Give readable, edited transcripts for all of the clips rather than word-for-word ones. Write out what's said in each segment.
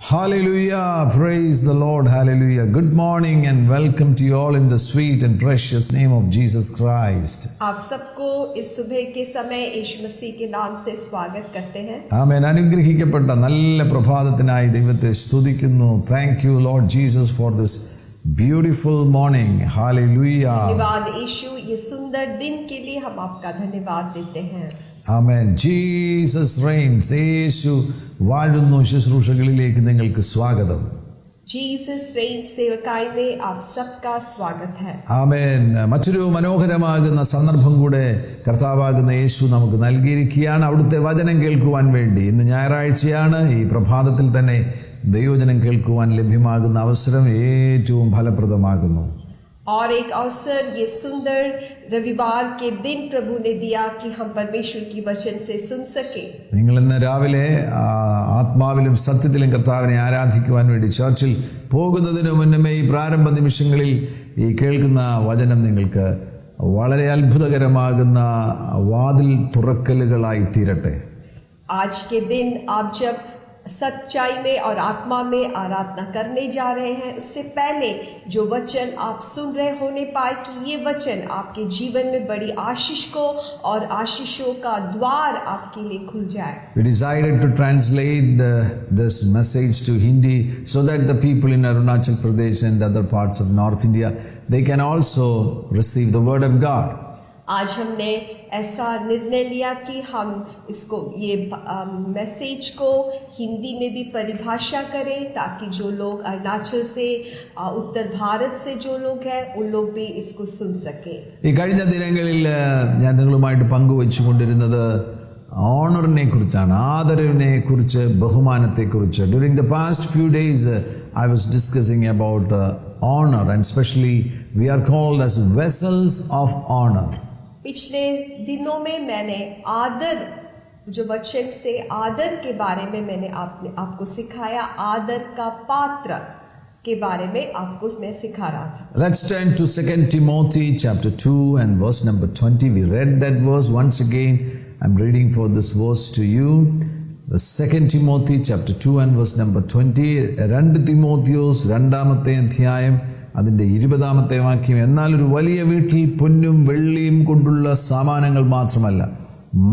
Hallelujah, praise the Lord, hallelujah. Good morning and welcome to you all in the sweet and precious name of Jesus Christ. आप सबको इस सुबह के समय यीशु मसीह के नाम से स्वागत करते हैं. ആമേൻ. അനുഗ്രഹിക്കപ്പെട്ട നല്ല പ്രഭാതത്തിനായി ദൈവത്തെ സ്തുതിക്കുന്നു. Thank you Lord Jesus for this beautiful morning. Hallelujah. धन्यवाद यीशु, ये सुंदर दिन के लिए हम आपका धन्यवाद देते हैं. ആമേൻ. Jesus reigns. യേശു വാഴുന്നു ശുശ്രൂഷകളിലേക്ക് നിങ്ങൾക്ക് സ്വാഗതം. Jesus reigns സേവക്കായി में आप सबका स्वागत है. ആമേൻ. മറ്റൊരു മനോഹരമാകുന്ന സന്ദർഭം കൂടെ കർത്താവാകുന്ന യേശു നമുക്ക് നൽകിയിരിക്കുകയാണ് അവിടുത്തെ വചനം കേൾക്കുവാൻ വേണ്ടി. ഇന്ന് ഞായറാഴ്ചയാണ്. ഈ പ്രഭാതത്തിൽ തന്നെ ദൈവവചനം കേൾക്കുവാൻ ലഭ്യമാകുന്ന അവസരം ഏറ്റവും ഫലപ്രദമാകുന്നു. और एक अवसर ये सुंदर रविवार के दिन प्रभु ने दिया कि हम परमेश्वर की वचन से सुन सके. നിങ്ങൾ ഇന്ന് രാവിലെ ആത്മാവിലും സത്യത്തിലും കർത്താവിനെ ആരാധിക്കുവാൻ വേണ്ടി ചർച്ചിൽ പോകുന്നതിന് മുന്നമേ ഈ പ്രാരംഭ നിമിഷങ്ങളിൽ ഈ കേൾക്കുന്ന വചനം നിങ്ങൾക്ക് വളരെ അത്ഭുതകരമാകുന്ന വാതിൽ തുറക്കലുകളായി തീരട്ടെ. आज के दिन आप जब सच्चाई में और आत्मा में आराधना करने जा रहे हैं, उससे पहले जो वचन आप सुन रहे होने पाए कि ये वचन आपके जीवन में बड़ी आशीष को और आशीषों का द्वार आपके लिए खुल जाए. We decided to translate this message to Hindi so that the people in Arunachal Pradesh and other parts of North India, they can also receive the word of God. आज हमने ऐसा निर्णय लिया कि हम इसको ये मैसेज को हिंदी में भी परिभाषा करें ताकि जो लोग अरुणाचल से उत्तर भारत से जो लोग हैं उन लोग भी इसको सुन सकें. ഈ കഴിഞ്ഞ ദിനങ്ങളിൽ ഞാൻ നിങ്ങളുമായിട്ട് പങ്കുവെച്ചുകൊണ്ടിരുന്നത് ഓണറിനെ കുറിച്ചാണ്, ആദരവിനെ കുറിച്ച്, ബഹുമാനത്തെ കുറിച്ച്. During the past few days I was discussing about honor, and especially we are called as vessels of honor. पिछले दिनों में मैंने आदर, जो वचन से आदर के बारे में मैंने आपको सिखाया, आदर का पात्र के बारे में आपको मैं सिखा रहा था. Let's turn to 2 Timothy chapter 2 and verse number 20. We read that verse once again. I'm reading for this verse to you. The 2 Timothy chapter 2 and verse number 20. 2 Timotheos രണ്ടാമത്തെ അധ്യായം അതിൻ്റെ 20-ാമത്തെ വാക്യം. എന്നാൽ ഒരു വലിയ വീട്ടിൽ പൊന്നും വെള്ളിയും കൊണ്ടുള്ള സാമാനങ്ങൾ മാത്രമല്ല,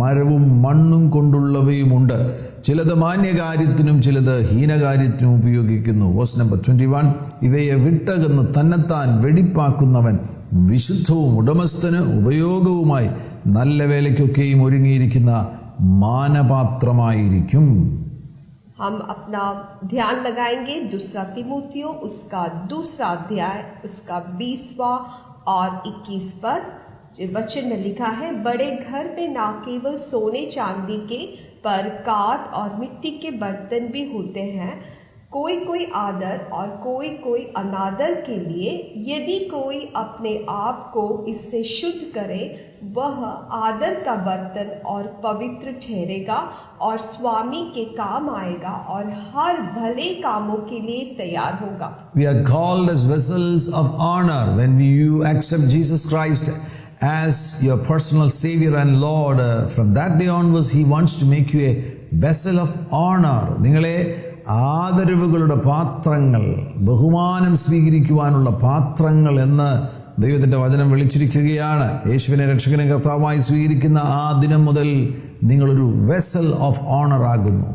മരവും മണ്ണും കൊണ്ടുള്ളവയുമുണ്ട്. ചിലത് മാന്യകാര്യത്തിനും ചിലത് ഹീനകാര്യത്തിനും ഉപയോഗിക്കുന്നു. Verse number 21. ഇവയെ വിട്ടകന്ന് തന്നെത്താൻ വെടിപ്പാക്കുന്നവൻ വിശുദ്ധവും ഉടമസ്ഥന് ഉപയോഗവുമായി നല്ല വേലയ്ക്കൊക്കെയും ഒരുങ്ങിയിരിക്കുന്ന മാനപാത്രമായിരിക്കും. हम अपना ध्यान लगाएंगे 2 तिमोथियों उसका 2 अध्याय उसका 20वां और 21 पर. जो वचन में लिखा है, बड़े घर में ना केवल सोने चांदी के पर काठ और मिट्टी के बर्तन भी होते हैं. कोई कोई आदर और कोई कोई अनादर के लिए. यदि कोई अपने आप को इससे शुद्ध करे, वह आदर का बर्तन और पवित्र ठहरेगा और स्वामी के काम आएगा और हर भले कामों के लिए तैयार होगा. We are called as vessels of honor when you accept Jesus Christ as your personal Savior and Lord. From that day onwards, He wants to make you a vessel of honor. നിങ്ങളെ ആദരവുകളുടെ പാത്രങ്ങൾ, ബഹുമാനം സ്വീകരിക്കുവാനുള്ള പാത്രങ്ങൾ എന്ന് ദൈവത്തിൻ്റെ വചനം വിളിച്ചിരിക്കുകയാണ്. യേശുവിനെ രക്ഷകനും കർത്താവായി സ്വീകരിക്കുന്ന ആ ദിനം മുതൽ നിങ്ങളൊരു വെസൽ ഓഫ് ഓണർ ആകുന്നു.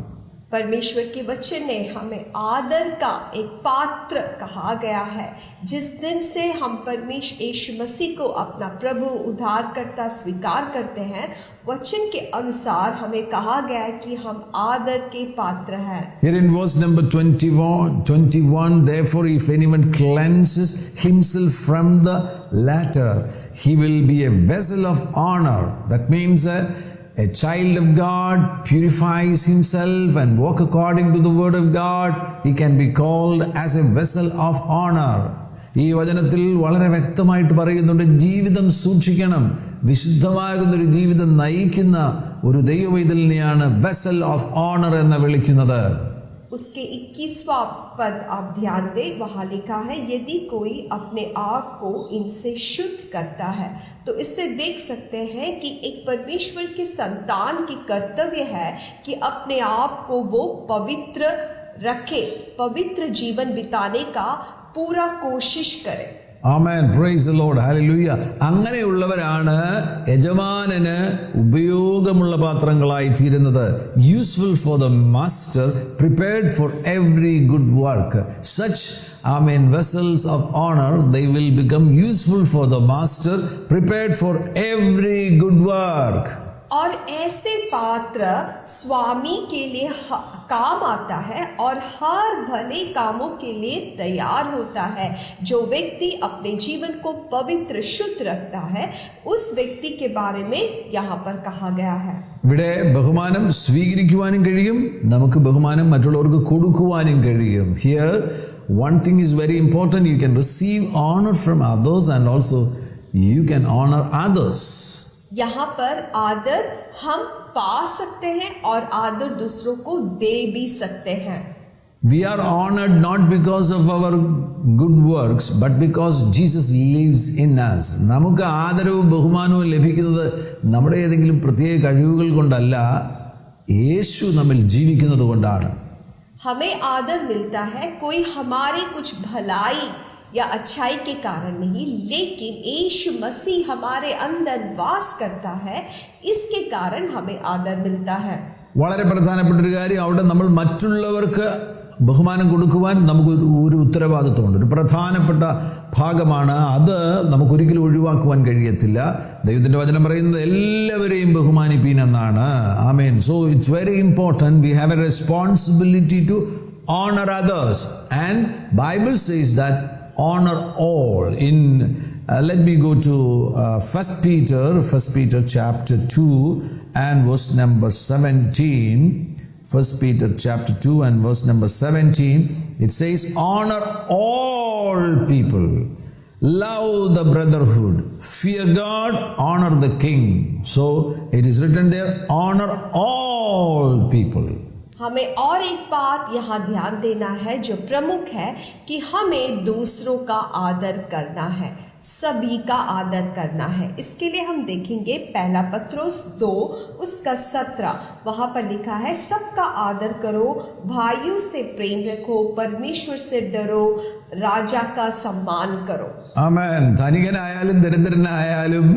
परमेश्वर के वचन ने हमें आदर का एक पात्र कहा गया है. जिस दिन से हम परमेश्वर यीशु मसीह को अपना प्रभु उद्धारकर्ता स्वीकार करते हैं, वचन के अनुसार हमें कहा गया है कि हम आदर के पात्र हैं. Here in verse number 21, therefore if anyone cleanses himself from the latter, he will be a vessel of honor. That means a child of God purifies himself and walk according to the word of God, he can be called as a vessel of honor. ഈ വചനത്തിൽ വളരെ വ്യക്തമായിട്ട് പറയുന്നുണ്ട്, ജീവിതം സൂക്ഷിക്കണം, വിശുദ്ധമാകുന്നൊരു ജീവിതം നയിക്കുന്ന ഒരു ദൈവവൈതലിനെയാണ് വെസൽ ഓഫ് ഓണർ എന്ന് വിളിക്കുന്നത്. उसके 21वां पद आप ध्यान दें, वहाँ लिखा है, यदि कोई अपने आप को इनसे शुद्ध करता है. तो इससे देख सकते हैं कि एक परमेश्वर के संतान की कर्तव्य है कि अपने आप को वो पवित्र रखे, पवित्र जीवन बिताने का पूरा कोशिश करें. Amen. Praise the Lord. Hallelujah. അങ്ങനെയുള്ളവരാണ് യജമാനന് ഉപയോഗമുള്ള പാത്രങ്ങളായി തീരുന്നത്. Useful for the master, prepared for every good work. Such vessels of honor, they will become useful for the master, prepared for every good work. और ऐसे पात्र स्वामी के लिए काम आता है और हर भले कामों के लिए तैयार होता है. जो व्यक्ति अपने जीवन को पवित्र शुद्ध रखता है, उस व्यक्ति के बारे में यहाँ पर कहा गया है. ഇവിടെ ബഹുമാനം സ്വീകരിക്കുവാനും കഴിയും, നമുക്ക് ബഹുമാനം മറ്റുള്ളവർക്ക് കൊടുക്കുവാനും കഴിയും. Here one thing is very important, you can receive honor from others and also you can honor others. यहाँ पर आदर हम पा सकते हैं और आदर दूसरों को दे भी सकते हैं. We are honored not because of our good works, but because Jesus lives in us. നമുക്ക് ആദരവും ബഹുമാനവും ലഭിക്കുന്നത് നമ്മുടെ ഏതെങ്കിലും പ്രത്യേക കഴിവുകൾ കൊണ്ടല്ല, യേശു നമ്മിൽ ജീവിക്കുന്നത് കൊണ്ടാണ്. हमें आदर मिलता है कोई हमारे कुछ भलाई या अच्छाई के कारण नहीं, लेकिन यीशु मसीह हमारे अंदर वास करता है, इसके कारण हमें आदर मिलता है. വളരെ പ്രധാനപ്പെട്ട ഒരു കാര്യം, അവിടെ നമ്മൾ മറ്റുള്ളവർക്ക് ബഹുമാനം കൊടുക്കുവാൻ നമുക്ക് ഒരു ഉത്തരവാദിത്വമുണ്ട്. ഒരു പ്രധാനപ്പെട്ട ഭാഗമാണ് അത്, നമുക്കൊരിക്കലും ഒഴിവാക്കുവാൻ കഴിയത്തില്ല. ദൈവത്തിൻ്റെ വചനം പറയുന്നത് എല്ലാവരെയും ബഹുമാനിപ്പീൻ എന്നാണ്. ആമേൻ. So it's very important, we have a responsibility to honor others, and Bible says that honor all. In let me go to 1 Peter chapter 2 and verse number 17. 1 Peter chapter 2 and verse number 17, it says, honor all people, love the brotherhood, fear God, honor the king. So it is written there, honor all people. हमें और एक बात यहाँ ध्यान देना है जो प्रमुख है, कि हमें दूसरों का आदर करना है, सभी का आदर करना है. इसके लिए हम देखेंगे पहला पत्रोस 2 उसका 17, वहाँ पर लिखा है, सबका आदर करो, भाइयों से प्रेम रखो, परमेश्वर से डरो, राजा का सम्मान करो. ആമേൻ. ധനികനായാലും ദരിദ്രനായാലും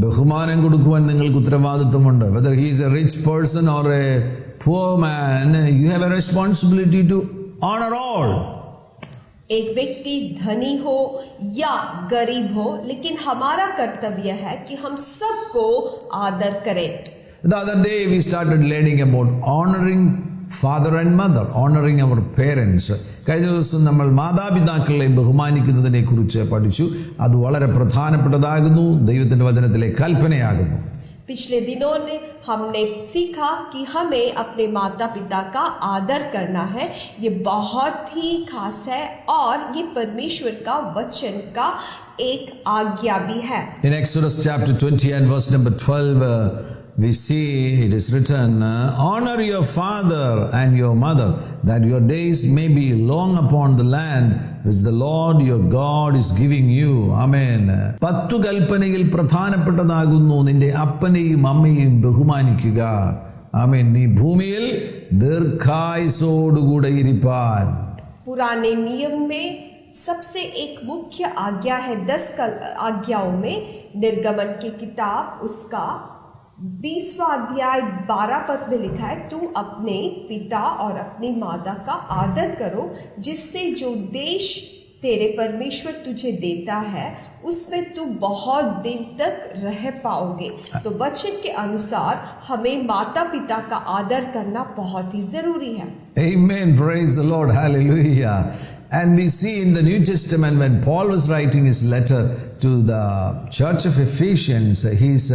ബഹുമാനം കൊടുക്കുവാൻ നിങ്ങൾക്ക് ഉത്തരവാദിത്വമുണ്ട്. Whether he is a rich person or a poor man, you have a responsibility to honor all. एक व्यक्ति धनी हो या गरीब हो, लेकिन हमारा कर्तव्य है कि हम सबको आदर करें. The other day we started learning about honoring father and mother, honoring our parents. കഴിഞ്ഞ ദിവസം നമ്മൾ മാതാപിതാക്കളെ ബഹുമാനിക്കുന്നതിനെ കുറിച്ച് പഠിച്ചു. അത് വളരെ പ്രധാനപ്പെട്ടതാകുന്നു, ദൈവത്തിൻ്റെ വചനത്തിലെ കൽപ്പനയാകുന്നു. पिछले दिनों में हमने सीखा कि हमें अपने माता पिता का आदर करना है. ये बहुत ही खास है और ये परमेश्वर का वचन का एक आज्ञा भी है. In Exodus chapter 20 and verse number 12, we see it is written, honor your father and your mother, that your days may be long upon the land which the Lord your God is giving you. Amen. 10 കൽപ്പനയിൽ പ്രധാനപ്പെട്ടതാകുന്നു നിന്റെ അപ്പനെയും അമ്മയെയും ബഹുമാനിക്കുക. ആമേൻ. നീ ഭൂമിയിൽ ദീർഘായുസ്സോടുകൂടെ ഇരിപ്പാൻ. पुराने नियम में सबसे एक मुख्य आज्ञा है, 10 आज्ञाओं में निर्गमन की किताब उसका 20वां अध्याय 12 पद में लिखा है, तू अपने पिता और अपनी माता का आदर करो, जिससे जो देश तेरे परमेश्वर तुझे देता है उसमें तू बहुत दिन तक रह पाओगे. तो वचन के अनुसार हमें माता पिता का आदर करना बहुत ही जरूरी है. Amen. Praise the Lord. Hallelujah. And we see in the New Testament when Paul was writing his letter to the church of Ephesians, he is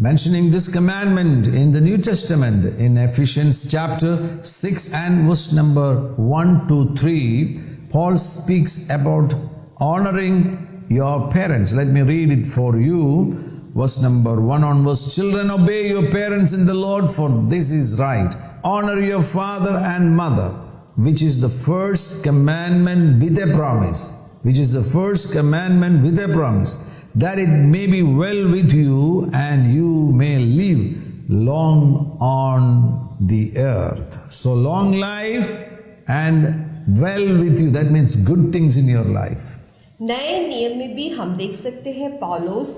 mentioning this commandment in the New Testament in Ephesians chapter 6 and verse number 1 to 3. Paul speaks about honoring your parents. Let me read it for you. Verse number 1 onwards. Children, obey your parents in the Lord, for this is right. Honor your father and mother, which is the first commandment with a promise. Which is the first commandment with a promise, that it may be well with you and you may live long on the earth. So long life, and well with you. That means good things in your life. नए नियम में भी हम देख सकते हैं पौलुस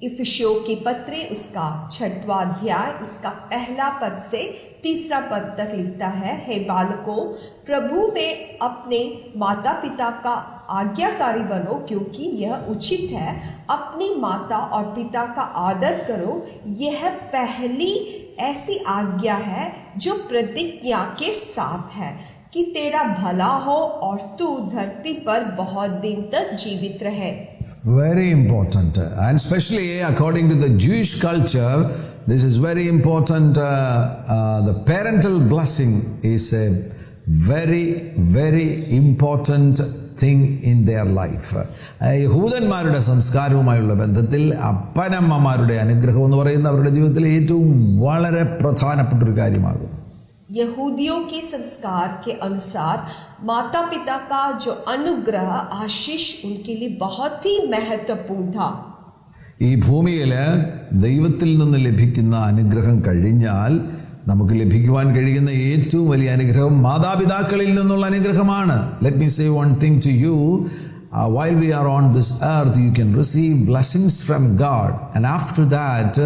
इफिसियों की पत्री उसका 6वां अध्याय उसका पहला पद से 3रा पद तक लिखता है, हे बालकों, प्रभु में अपने माता पिता का आज्ञाकारी बनो, क्योंकि यह उचित है। अपनी माता और पिता का आदर करो, यह पहली ऐसी आज्ञा है जो प्रतिज्ञा के साथ है कि तेरा भला हो और तू धरती पर बहुत दिन तक जीवित रहे। Very important, and especially according to the Jewish culture, this is very important. The parental blessing is a very important thing in their life. യഹൂദന്മാരുടെ സംസ്കാരവുമായുള്ള ബന്ധത്തിൽ അപ്പനമ്മമാരുടെ അനുഗ്രഹം എന്ന് പറയുന്നത് അവരുടെ ജീവിതത്തിലെ ഏറ്റവും വളരെ പ്രധാനപ്പെട്ട ഒരു കാര്യമാകും. यहूदियों के संस्कार के अनुसार माता पिता का जो अनुग्रह आशीष उनके लिए बहुत ही महत्वपूर्ण था. ഈ ഭൂമിയിൽ ദൈവത്തിൽ നിന്ന് ലഭിക്കുന്ന അനുഗ്രഹം കഴിഞ്ഞാൽ നമുക്ക് ലഭിക്കുവാൻ കഴിയുന്ന ഏറ്റവും വലിയ അനുഗ്രഹം മാതാപിതാക്കളിൽ നിന്നുള്ള അനുഗ്രഹമാണ്. Let me say one thing to you. While we are on this earth, you can receive blessings from God, and after that,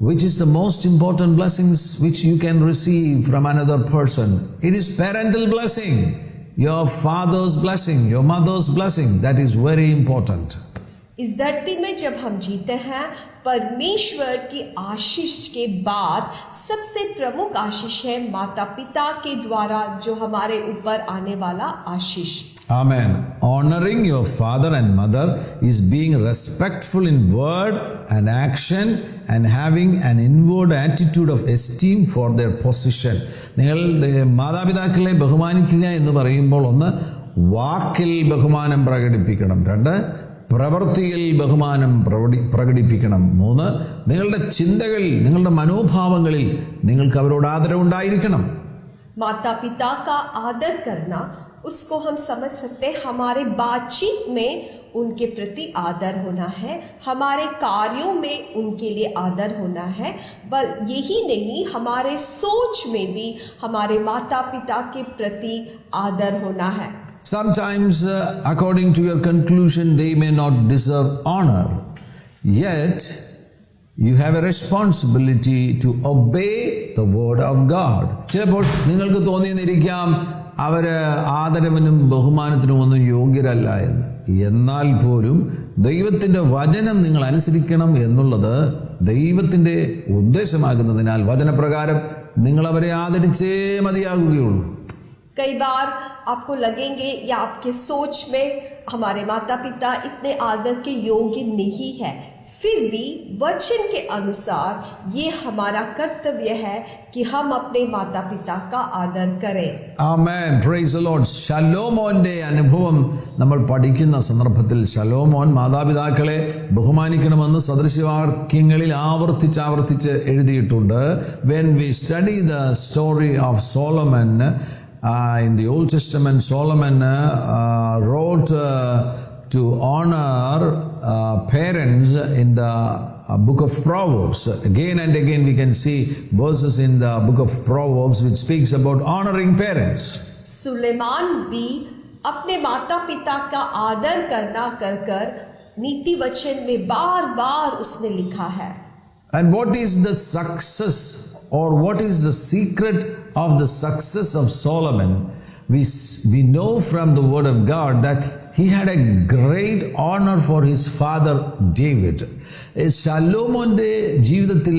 which is the most important blessings which you can receive from another person? It is parental blessing, your father's blessing, your mother's blessing. That is very important. इस धरती में जब हम जीते हैं, परमेश्वर की आशीष के बाद सबसे प्रमुख आशीष है माता पिता के द्वारा जो हमारे ऊपर आने वाला आशीष. Amen. Honoring your father and mother is being respectful in word and action and having an inward attitude of esteem for their position. നിങ്ങൾ മാതാപിതാക്കളെ ബഹുമാനിക്കുക എന്ന് പറയുമ്പോൾ ഒന്ന് വാക്കിൽ ബഹുമാനം പ്രകടിപ്പിക്കണം, 2 പ്രവൃത്തിയിൽ ബഹുമാനം പ്രകടിപ്പിക്കണം, 3 നിങ്ങളുടെ ചിന്തകളിൽ നിങ്ങളുടെ മനോഭാവങ്ങളിൽ നിങ്ങൾക്ക് അവരോട് ആദരവുണ്ടായിരിക്കണം. माता पिता का आदर करना, उसको हम समझ सकते हैं हमारे बातचीत में उनके प्रति आदर होना है, हमारे कार्यों में उनके लिए आदर होना है, बल यही नहीं हमारे सोच में भी हमारे माता पिता के प्रति आदर होना है. Sometimes according to your conclusion they may not deserve honor, yet you have a responsibility to obey the word of God. ചിലപ്പോൾ നിങ്ങൾക്ക് തോന്നിയെന്നിരിക്കാം അവർ ആദരവിനും ബഹുമാനത്തിനും ഒന്നും യോഗ്യരല്ല എന്ന്. എന്നാൽ പോലും ദൈവത്തിൻ്റെ വചനം നിങ്ങൾ അനുസരിക്കണം എന്നുള്ളത് ദൈവത്തിൻ്റെ ഉദ്ദേശമാകുന്നതിനാൽ വചനപ്രകാരം നിങ്ങൾ അവരെ ആദരിച്ചേ മതിയാകുകയുള്ളൂ. कई बार आपको लगेंगे या आपके सोच में हमारे माता पिता इतने आदर के योग्य नहीं है, फिर भी वचन के अनुसार ये हमारा कर्तव्य है कि हम अपने माता पिता का आदर करें. Amen. Praise the Lord. ശലോമോന്റെ അനുഭവം നമ്മൾ പഠിക്കുന്ന സന്ദർഭത്തിൽ ശലോമോൻ മാതാപിതാക്കളെ ബഹുമാനിക്കണമെന്ന് സദൃശവാക്യങ്ങളിൽ ആവർത്തിച്ച് എഴുതിയിട്ടുണ്ട്. When we study the story of Solomon in the Old Testament, Solomon wrote to honor parents in the book of Proverbs. Again and again we can see verses in the book of Proverbs which speaks about honoring parents. Suleman भी अपने माता पिता का आदर करना कर नीति वचन में बार बार उसने लिखा है. And what is the success or what is the secret of the success of Solomon? We know from the word of God that he had a great honor for his father David. ശലോമോന്റെ ജീവിതത്തിൽ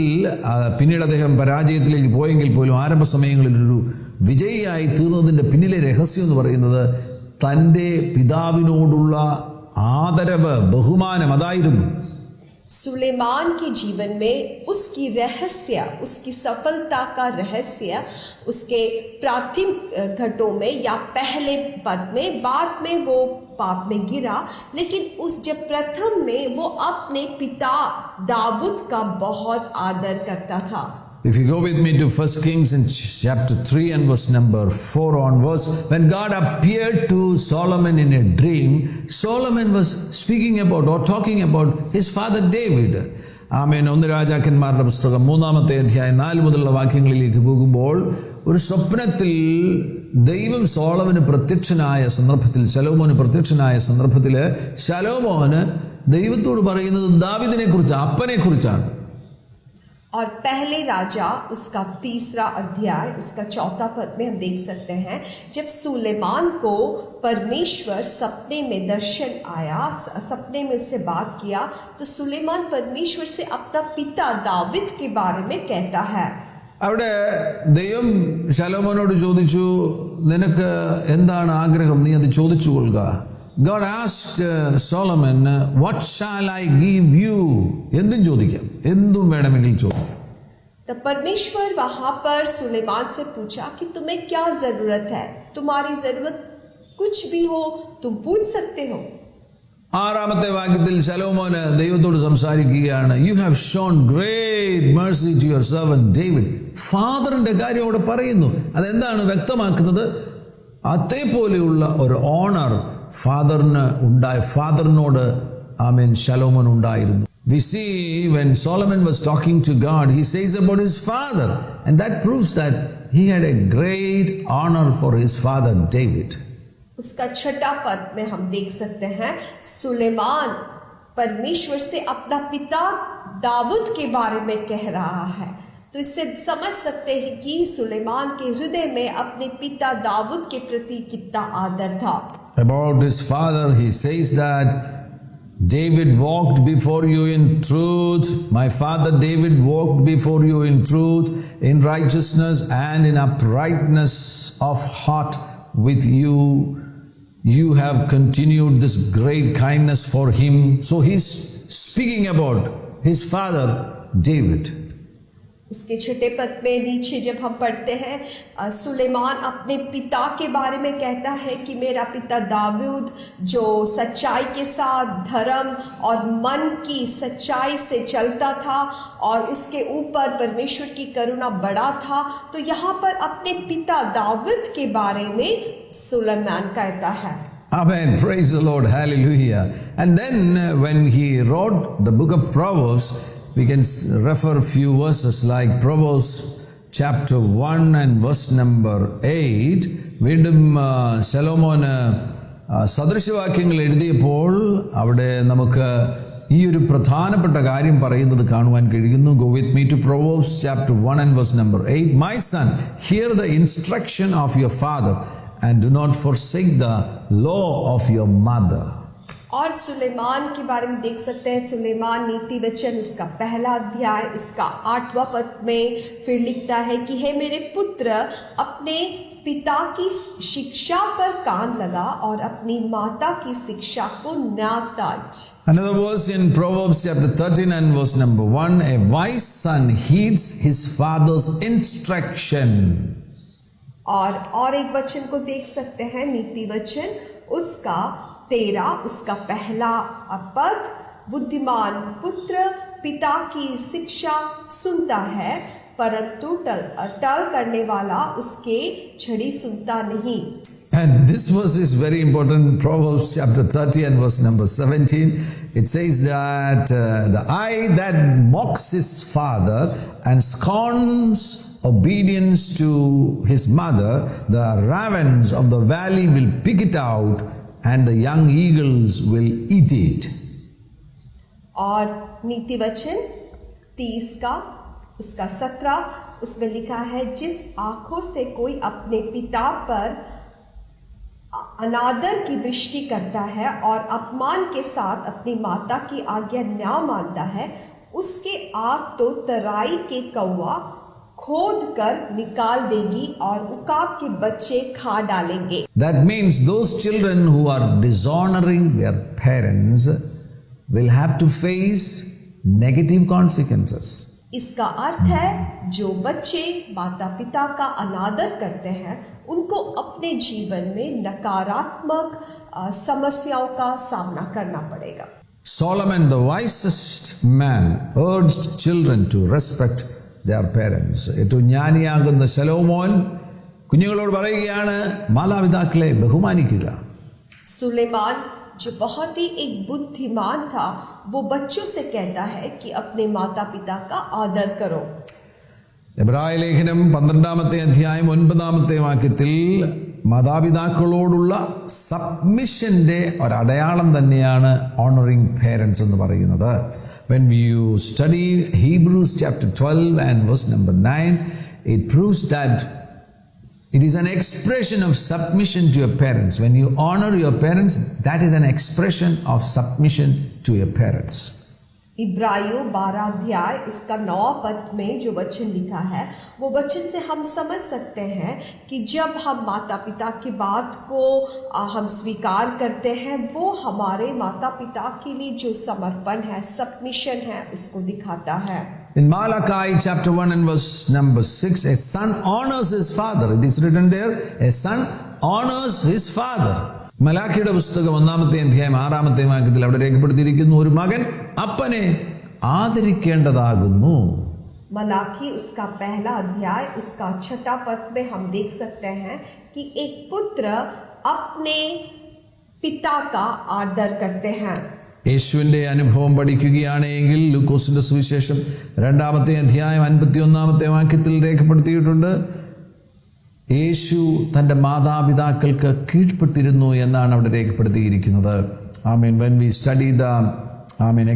പിന്നീട് അദ്ദേഹം പരാജയത്തിലേക്ക് പോയെങ്കിൽ പോലും ആരംഭ സമയങ്ങളിൽ ഒരു വിജയിയായി തീർന്നതിൻ്റെ പിന്നിലെ രഹസ്യം എന്ന് പറയുന്നത് തൻ്റെ പിതാവിനോടുള്ള ആദരവ്, ബഹുമാനം അതായിരുന്നു. सुलेमान के जीवन में उसकी रहस्य, उसकी सफलता का रहस्य उसके प्राथमिक घटों में या पहले पद में, बाद में वो पाप में गिरा, लेकिन उस जब प्रथम में वो अपने पिता दाऊद का बहुत आदर करता था. If you go with me to 1 Kings in chapter 3 and verse number 4 onwards, when God appeared to Solomon in a dream, Solomon was speaking about or talking about his father David. ആമേൻ. 1 രാജാക്കന്മാരുടെ പുസ്തകം 3-ാമത്തെ അധ്യായം 4 മുതലുള്ള വാക്യങ്ങളിലേക്ക് പോകുമ്പോൾ ഒരു സ്വപ്നത്തിൽ ദൈവം സോളമന് പ്രത്യക്ഷനായ സന്ദർഭത്തിൽ, ശലോമോന് പ്രത്യക്ഷനായ സന്ദർഭത്തിൽ ശലോമോന് ദൈവത്തോട് പറയുന്നത് ദാവീദിനെ കുറിച്ച്, അപ്പനെ കുറിച്ചാണ്. और पहले राजा उसका 3 अध्याय उसका 4 पद में हम देख सकते हैं, जब सुलेमान को परमेश्वर सपने में दर्शन आया, सपने में उससे बात किया, तो सुलेमान परमेश्वर से अपना पिता दाविद के बारे में कहता है. അവിടെ ദൈവം ശലോമോനോട് ചോദിച്ചു, നിനക്ക് എന്താണ് ആഗ്രഹം, നീ അത് ചോദിച്ചു കൊള്ളുക. God asked Solomon, what shall I give you? എന്തും ചോദിക്കാം, എന്തും വേണമെങ്കിൽ ചോദിക്കാം. तो परमेश्वर वहां पर सुलेमान से पूछा कि तुम्हें क्या जरूरत है, तुम्हारी जरूरत कुछ भी हो तुम पूछ सकते हो. 6-ാമത്തെ വാക്യത്തിൽ ശലോമോന് ദൈവത്തോട് സംസാരിക്കുകയാണ്. You have shown great mercy to your servant David. ഫാദറിന്റെ കാര്യം അവിടെ പറയുന്നു. അതെന്താണ് വ്യക്തമാക്കുന്നത്? അതേപോലെയുള്ള ഒരു ഓണർ ഫാദറിനോട് ശലോമോൻ ഉണ്ടായിരുന്നു. We see when Solomon was talking to God, he says about his father, and that proves that he had a great honor for his father David. उसका 6 पद में हम देख सकते हैं, सुलेमान परमेश्वर से अपना पिता दाऊद के बारे में कह रहा है. तो इससे समझ सकते हैं कि सुलेमान के हृदय में अपने पिता दाऊद के प्रति कितना आदर था. About his father, he says that David walked before you in truth. My father David walked before you in truth, in righteousness and in uprightness of heart with you. You have continued this great kindness for him. So he's speaking about his father David. उसके 6 पद में नीचे जब हम पढ़ते हैं, सुलेमान अपने पिता के बारे में कहता है कि मेरा पिता दाऊद जो सच्चाई के साथ धर्म और मन की सच्चाई से चलता था और उसके ऊपर परमेश्वर की करुणा बड़ा था. तो यहाँ पर अपने पिता दाऊद के बारे में सुलेमान कहता है. Amen. Praise the Lord. Hallelujah. And then when he wrote the book of Proverbs, we can refer a few verses like Proverbs chapter 1 and verse number 8. വീണ്ടും ശലോമോൻ സദൃശവാക്യങ്ങൾ എഴുതിയപ്പോൾ അവിടെ നമുക്ക് ഈ ഒരു പ്രധാനപ്പെട്ട കാര്യം പറയുന്നത് കാണുവാൻ കഴിയുന്നു. Go with me to Proverbs chapter 1 and verse number 8. My son, hear the instruction of your father and do not forsake the law of your mother. और सुलेमान के बारे में देख सकते हैं, सुलेमान नीति वचन उसका 1 अध्याय उसका 8वां पद में फिर लिखता है कि हे मेरे पुत्र, अपने पिता की शिक्षा पर कान लगा और अपनी माता की शिक्षा को ना त्याज. Another verse in Proverbs chapter 13 and verse number 1, a wise son heeds his father's instruction. और एक वचन को देख सकते हैं, नीति वचन उसका 13 उसका 1 पद, बुद्धिमान पुत्र पिता की शिक्षा सुनता है परंतु टल करने वाला उसके छड़ी सुनता नहीं. And this verse is very important. Proverbs chapter 30 and verse number 17. It says that the eye that mocks his father and scorns obedience to his mother, the ravens of the valley will pick it out and the young eagles will eat it. और नीति वचन 30 का उसका 17 उसमें लिखा है, जिस आंखों से कोई अपने पिता पर अनादर की दृष्टि करता है और अपमान के साथ अपनी माता की आज्ञा न मानता है, उसके आँख तो तराई के कौवा खोद कर निकाल देगी और उकाब के बच्चे खा डालेंगे. That means those children who are dishonoring their parents will have to face negative consequences. इसका अर्थ है जो बच्चे माता पिता का अनादर करते हैं उनको अपने जीवन में नकारात्मक समस्याओं का सामना करना पड़ेगा. Solomon, the wisest man, urged children to respect their parents. ഏറ്റവും ജ്ഞാനിയാകുന്ന ശലോമോൻ കുഞ്ഞുങ്ങളോട് പറയുകയാണ്, മാതാപിതാക്കളെ ബഹുമാനിക്കുക. सुलेमान जो बहुत ही एक बुद्धिमान था, वो बच्चों से कहता है कि अपने माता पिता का आदर करो. എബ്രായ ലേഖനം 12-ാമത്തെ അധ്യായം 9-ാമത്തെ വാക്യത്തിൽ മാതാപിതാക്കളോടുള്ള സബ്മിഷന്റെ ഒരടയാളം തന്നെയാണ് ഓണറിങ് പേരൻസ് എന്ന് പറയുന്നത്. When you study Hebrews chapter 12 and verse number 9, it proves that it is an expression of submission to your parents. When you honor your parents, that is an expression of submission to your parents. इब्राहियों 12 अध्याय उसका 9 पद में जो वचन लिखा है, वो वचन से हम समझ सकते हैं कि जब हम माता पिता की बात को हम स्वीकार करते हैं, वो हमारे माता पिता के लिए जो समर्पण है, सबमिशन है, उसको दिखाता है. In Malachi chapter 1 and verse number 6, a son honors his father. It is written there, a son honors his father. മലാഖിയുടെ പുസ്തകം 1-ാമത്തെ അധ്യായം 6-ാമത്തെ വാക്യത്തിൽ അവിടെ രേഖപ്പെടുത്തിയിരിക്കുന്നു, ഒരു മകൻ അപ്പനെ ആദരിക്കേണ്ടതാകുന്നു. मलाकी उसका पहला अध्याय उसका 6 पद में हम देख सकते हैं कि एक पुत्र अपने पिता का आदर करते हैं. യേശുവിൻ്റെ അനുഭവം പഠിക്കുകയാണെങ്കിൽ ലൂക്കോസിന്റെ സുവിശേഷം 2-ാമത്തെ അധ്യായം 51-ാമത്തെ വാക്യത്തിൽ രേഖപ്പെടുത്തിയിട്ടുണ്ട്, യേശു തൻ്റെ മാതാപിതാക്കൾക്ക് കീഴ്പ്പെട്ടിരുന്നു എന്നാണ് അവിടെ രേഖപ്പെടുത്തിയിരിക്കുന്നത്. ആമേൻ. When we study the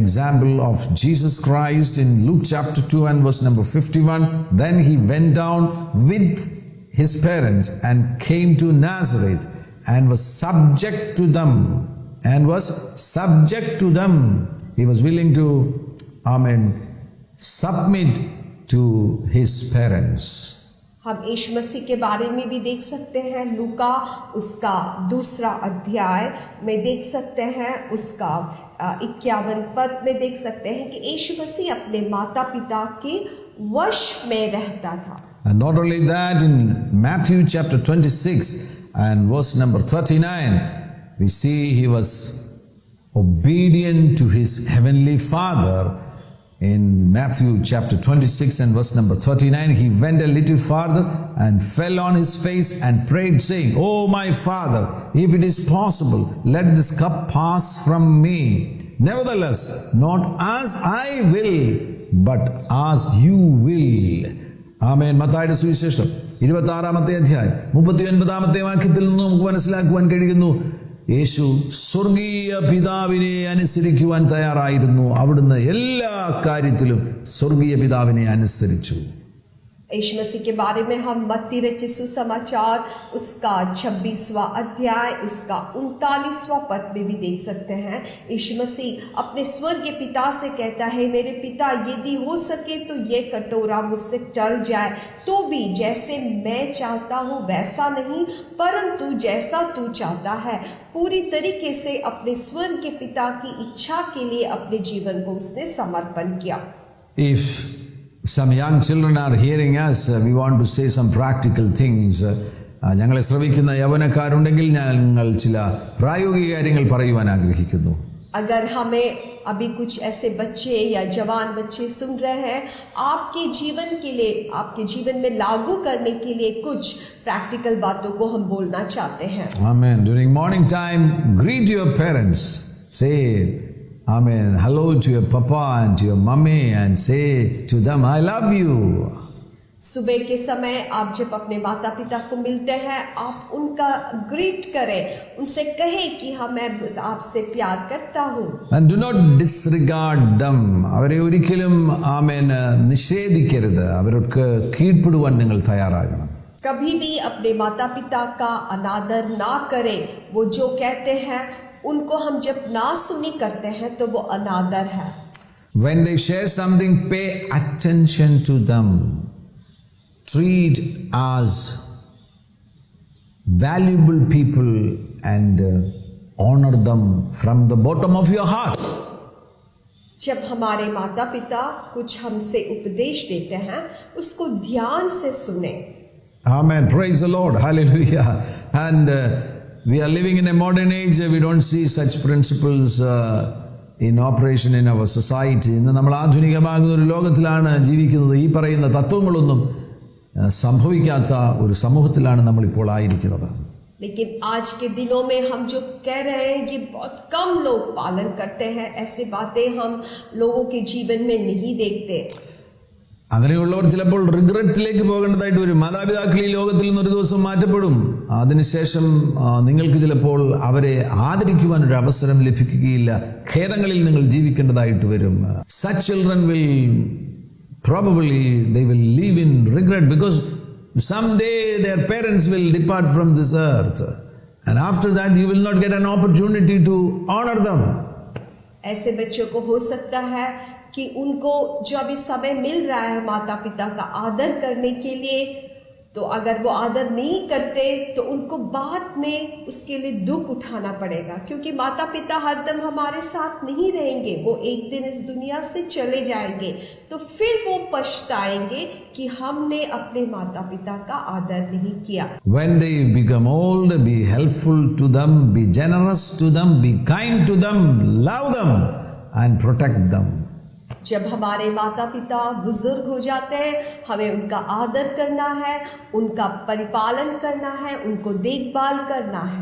example of Jesus Christ in Luke chapter 2 and verse number 51, then he went down with his parents and came to Nazareth and was subject to them. He was willing to submit to his parents. हम यीशु मसीह के बारे में भी देख सकते हैं, लूका उसका 2 अध्याय में देख सकते हैं, उसका 51 पद में देख सकते हैं कि यीशु मसीह अपने माता पिता के वश में रहता था. And not only that, in Matthew chapter 26 and verse number 39, we see he was obedient to his heavenly Father. In Matthew chapter 26 and verse number 39, he went a little farther and fell on his face and prayed, saying, "Oh my Father, if it is possible, let this cup pass from me. Nevertheless, not as I will, but as you will." ആമേൻ. മത്തായിയുടെ സുവിശേഷം 26-ാമത്തെ അധ്യായം 39-ാമത്തെ വാക്യത്തിൽ നിന്ന് നമുക്ക് മനസ്സിലാക്കുവാൻ കഴിയുന്നു, യേശു സ്വർഗീയ പിതാവിനെ അനുസരിക്കുവാൻ തയ്യാറായിരുന്നു. അവിടുന്ന് എല്ലാ കാര്യത്തിലും സ്വർഗീയ പിതാവിനെ അനുസരിച്ചു. यीशु मसीह के बारे में हम मत्ती रचित सुसमाचार उसका 26वां अध्याय उसका 39वां पद में भी देख सकते हैं. यीशु मसीह अपने स्वर्गीय पिता से कहता है, मेरे पिता, यदि हो सके तो ये कटोरा मुझसे टल जाए, तो भी जैसे मैं चाहता हूँ वैसा नहीं, परंतु जैसा तू चाहता है. पूरी तरीके से अपने स्वर्गीय पिता की इच्छा के लिए अपने जीवन को उसने समर्पण किया. If some young children are hearing us, we want to say some practical things. ഞങ്ങളെ ശ്രവിക്കുന്ന യൗവനക്കാരുണ്ടെങ്കിൽ ഞങ്ങൾ ചില പ്രായോഗിക കാര്യങ്ങൾ പറയുവാൻ ആഗ്രഹിക്കുന്നു. अगर हमें अभी कुछ ऐसे बच्चे या जवान बच्चे सुन रहे हैं, आपके जीवन के लिए, आपके जीवन में लागू करने के लिए कुछ प्रैक्टिकल बातों को हम बोलना चाहते हैं. Amen. During morning time, greet your parents. Say, Amen, hello to your papa and to your mummy and say to them, I love you. सुबह के समय आप जब अपने माता पिता को मिलते हैं, आप उनका ग्रीट करें, उनसे कहें कि हाँ, मैं आपसे प्यार करता हूँ. And do not disregard them. അവരെ ഒരിക്കലും ആമേൻ നിഷേധിക്കരുത്. അവർക്ക് കീഴ്പ്പെടുവാൻ നിങ്ങൾ തയ്യാറാകണം. कभी भी अपने माता पिता का अनादर ना करें. वो जो कहते हैं उनको हम जब ना सुनी करते हैं तो वो अनादर है. When they share something, pay attention to them. Treat as valuable people and honor them from the bottom of your heart. जब हमारे माता पिता कुछ हमसे उपदेश देते हैं, उसको ध्यान से सुने. Amen. Praise the Lord. Hallelujah. And we are living in a modern age. We don't see such principles in operation in our society. ഇന്ന് നമ്മൾ ആധുനികമാകുന്ന ഒരു ലോകത്തിലാണ് ജീവിക്കുന്നത്. ഈ പറയുന്ന തത്വങ്ങളൊന്നും സംഭവിക്കാത്ത ഒരു സമൂഹത്തിലാണ് നമ്മളിപ്പോൾ ആയിരിക്കുന്നത്. लेकिन आज के दिनों में हम जो कह रहे हैं, ये बहुत कम लोग पालन करते हैं. ऐसी बातें हम लोगों के जीवन में नहीं देखते. അങ്ങനെയുള്ളവർ ചിലപ്പോൾ റിഗ്രറ്റിലേക്ക് പോകേണ്ടതായിട്ട് വരും. മാതാപിതാക്കൾ ഈ ലോകത്തിൽ നിന്നൊരു ദിവസം മാറ്റപ്പെടും. അതിനുശേഷം നിങ്ങൾക്ക് ചിലപ്പോൾ അവരെ ആദരിക്കുവാൻ ഒരു അവസരം ലഭിക്കുകയില്ല. ഖേദങ്ങളിൽ നിങ്ങൾ ജീവിക്കേണ്ടതായിട്ട് വരും. Such children will probably they will live in regret because someday their parents will depart from this earth and after that you will not get an opportunity to honor them. ऐसे बच्चों को हो सकता है कि उनको जो अभी समय मिल रहा है माता पिता का आदर करने के लिए, तो अगर वो आदर नहीं करते तो उनको बाद में उसके लिए दुख उठाना पड़ेगा, क्योंकि माता पिता हरदम हमारे साथ नहीं रहेंगे, वो एक दिन इस दुनिया से चले जाएंगे। तो फिर वो पछताएंगे कि हमने अपने माता पिता का आदर नहीं किया। When they become old, be helpful to them, be generous to them, be kind to them, love them and protect them. जब हमारे माता पिता बुजुर्ग हो जाते हैं, हमें उनका आदर करना है, उनका परिपालन करना है, उनको देखभाल करना है।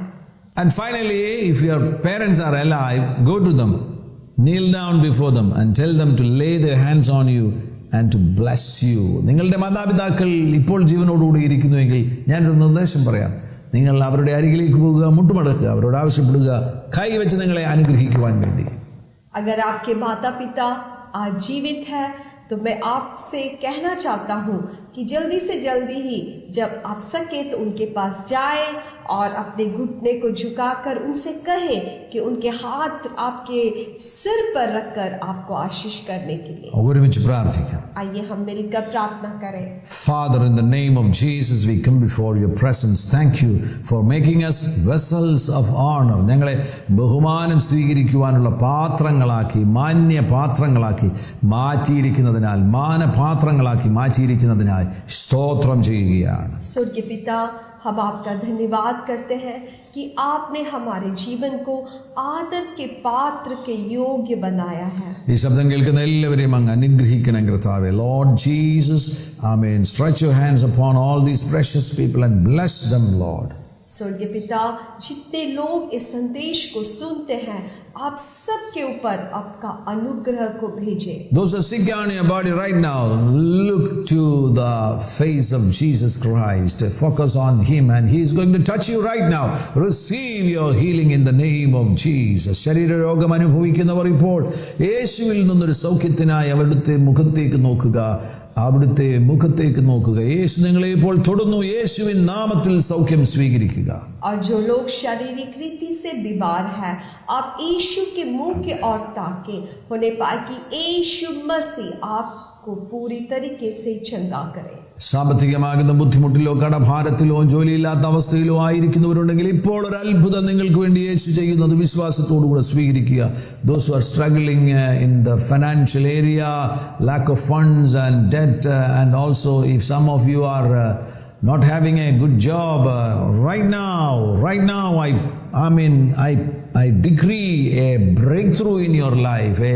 And finally, if your parents are alive, go to them, kneel down before them and tell them to lay their hands on you and to bless you. നിങ്ങളുടെ മാതാപിതാക്കൾ ഇപ്പോൾ ജീവനോടുകൂടി ഇരിക്കുന്നുവെങ്കിൽ ഞാനൊരു നിർദ്ദേശം പറയാം. നിങ്ങൾ അവരുടെ അരികിലേക്ക് പോകുക, മുട്ടുമടക്കുക, അവരോട് ആവശ്യപ്പെടുക, കൈവച്ച് നിങ്ങളെ അനുഗ്രഹിക്കുവാൻ വേണ്ടി. अगर आपके माता पिता आज जीवित है तो मैं आपसे कहना चाहता हूँ कि जल्दी से जल्दी ही जब आप सके तो उनके पास जाए और अपने घुटने को झुकाकर उनसे कहे कि उनके हाथ आपके सिर पर रखकर आपको आशीष करने के लिए। ഒരുമിച്ച് പ്രാർത്ഥിക്കാം. आइए हम मिलकर प्रार्थना करें। Father, in the name of Jesus, we come before your presence. Thank you for making us vessels of honor. ഞങ്ങളെ ബഹുമാനം സ്വീകരിക്കുവാനുള്ള പാത്രങ്ങളാക്കി, മാന്യ പാത്രങ്ങളാക്കി മാറ്റിയിരിക്കുന്നതിനാൽ, മാനപാത്രങ്ങളാക്കി മാറ്റിയിരിക്കുന്നതിനായി സ്തോത്രം ചെയ്യുകയാണ്. स्वर्गीय पिता, हम आपका धन्यवाद करते हैं कि आपने हमारे जीवन को आदर के पात्र के योग्य बनाया है। ഈ ശബ്ദം കേൾക്കുന്ന എല്ലാവരെയും അങ്ങ് അനുഗ്രഹിക്കണം കർത്താവേ. Lord Jesus, Amen. Stretch your hands upon all these precious people and bless them, Lord. स्वर्गीय पिता, जितने लोग इस संदेश को सुनते हैं, आप सबके ऊपर आपका अनुग्रह को भेजें। Those who are sick on your body right now, look to the face of Jesus Christ. Focus on Him and He is going to touch you right now. Receive your healing in the name of Jesus. ശരീരരോഗം അനുഭവിക്കുന്നവർ ഇപ്പോൾ യേശുവിൽ നിന്നൊരു സൗഖ്യത്തിനായി അവിടുത്തെ മുഖത്തേക്ക് നോക്കുക, അവിടുത്തെ മുഖത്തേക്ക് നോക്കുക. യേശു നിങ്ങളെ ഇപ്പോൾ തൊടുന്നു. യേശുവിൻ നാമത്തിൽ സൗഖ്യം സ്വീകരിക്കുക. और जो लोग शारीरिक रीति से बीमार हैं, आप यीशु के मुंह के और ताके होने पाए कि यीशु मसीह आपको पूरी तरीके से चंगा करे। സാമ്പത്തികമാകുന്ന ബുദ്ധിമുട്ടിലോ കടഭാരത്തിലോ ജോലിയില്ലാത്ത അവസ്ഥയിലോ ആയിരിക്കുന്നവരുണ്ടെങ്കിൽ ഇപ്പോൾ ഒരു അത്ഭുതം നിങ്ങൾക്ക് വേണ്ടി യേശു ചെയ്യുന്നത് വിശ്വാസത്തോടുകൂടെ സ്വീകരിക്കുക. Those who are struggling in the financial area, lack of funds and debt, and also if some of you are not having a good job, right now I decree a breakthrough in your life, a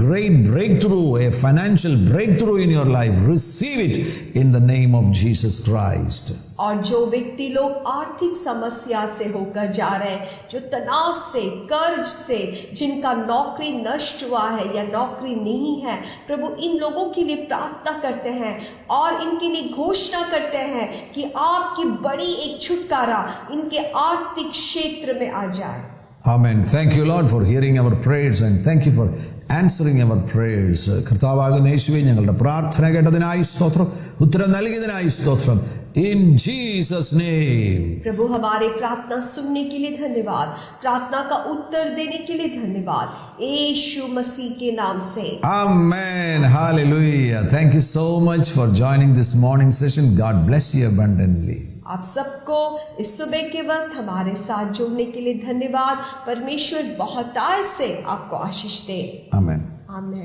great breakthrough, a financial breakthrough in your life. Receive it in the name of Jesus Christ. और जो व्यक्ति लोग आर्थिक समस्या से होकर जा रहे हैं, जो तनाव से, कर्ज से, जिनका नौकरी नष्ट हुआ है या नौकरी नहीं है, प्रभु इन लोगों के लिए प्रार्थना करते हैं और इनके लिए घोषणा करते हैं कि आपकी बड़ी एक छुटकारा इनके आर्थिक क्षेत्र में आ जाए। Amen. Thank you, Lord, for hearing our prayers and thank you for answering our prayers. കർത്താവാകുന്ന യേശുവേ, ഞങ്ങളുടെ പ്രാർത്ഥന കേട്ടതിനായി സ്തോത്രം, ഉത്തരം നൽകിയതിനായി സ്തോത്രം. In Jesus' name. प्रभु हमारे प्रार्थना सुनने के लिए धन्यवाद, प्रार्थना का उत्तर देने के लिए धन्यवाद, यीशु मसीह के नाम से। Amen. Hallelujah. Thank you so much for joining this morning session. God bless you abundantly. आप सबको इस सुबह के वक्त हमारे साथ जुड़ने के लिए धन्यवाद। परमेश्वर बहुतायत से आपको आशीष दे। Amen. आमीन।